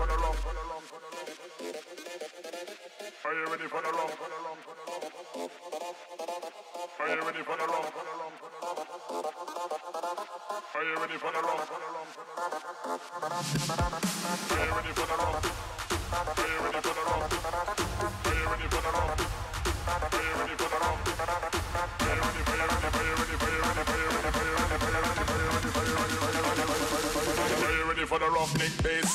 for the long? Are you ready for the long? Are you ready for the long? Are you ready for the long? Are you ready for the long? Are you ready for the long? Are you ready for the long? Are you ready for the long? Are you ready for the long? Are you ready for the roughneck bass?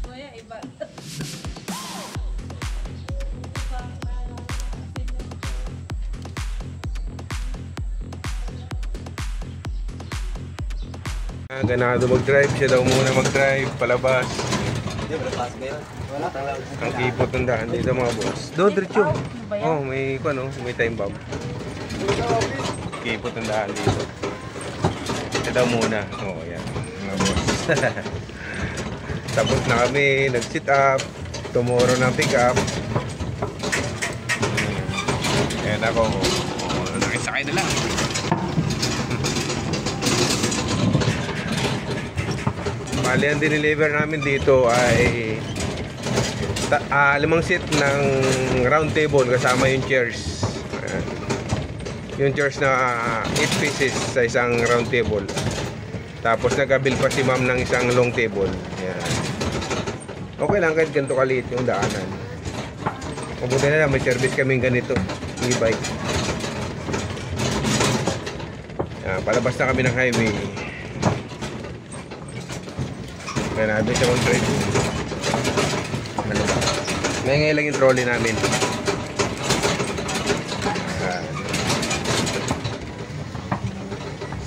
Kuya, iba. Ganado mag-drive, siya daw muna mag-drive, palabas. Hindi, palabas ba yun? Wala talaga. Ang kipot ng daan dito mga boss. Do, diretso. Oh, may may time bomb. Kipot ng daan dito. Siya daw muna. Oh, yan. Mga boss. Tapos na kami, nag-sit up. Tomorrow na pick up. Ayan ako. Nakisakay na lang. Bali, ang dineliver namin dito ay 5 set ng round table kasama yung chairs. Ayan. Yung chairs na 8 pieces sa isang round table. Tapos nag-abil pa si ma'am ng isang long table. Ayan. Okay lang kahit ganito kaliit yung daanan. Mabuti na lang may service kaming ganito, e-bike. Palabas na kami ng highway. Kaya na doon siya mag-drive. Ano ba? Ngayon lang yung trolley namin.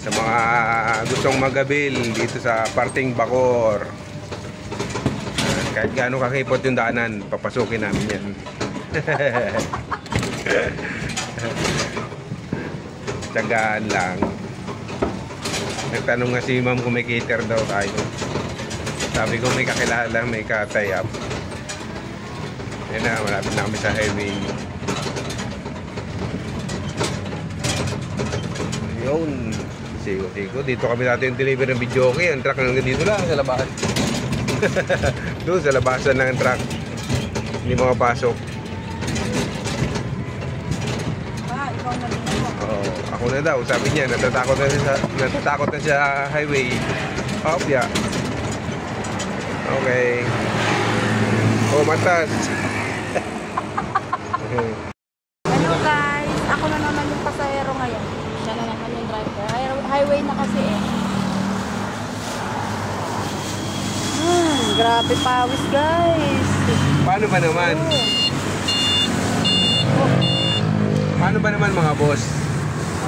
Sa mga gustong magabil dito sa parting Bacoor. Kahit gaano kakipot yung daanan, papasukin namin yan. Tsagaan lang. Nagtanong nga si ma'am kung may cater daw tayo. Sabi ko may kakilala, may ka-tie up. Yan na, malapit na kami sa highway. Yun. Sigo. Dito kami natin yung deliver ng video. Okay, ang truck hanggang dito lang sa labas. Doon sa labasan ng truck. Hindi makapasok. Ikaw na din ako. Oo, ako na daw. Sabi niya, natatakot na siya sa highway. Opya. Okay. Oh, matas. Hello guys, ako na naman yung pasahero ngayon. Siya na naman yung driver. Highway na kasi eh. Grabe pawis guys. Paano ba naman? Paano ba naman mga boss?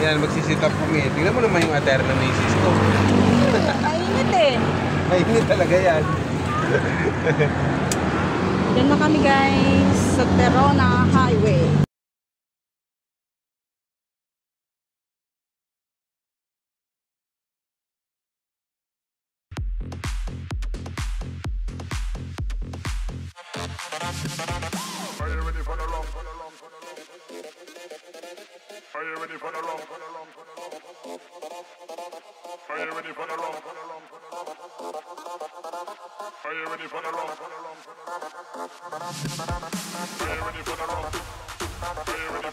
Yan, magsisit up kami. Tingnan mo naman yung attire na misis ko. Mainit eh. Mainit talaga yan. Diyan na kami guys sa Terona Highway. Are you ready for the long? Are you ready for the long? Are you ready for the long? Are you ready for the long? Are you ready for the long? Are you ready?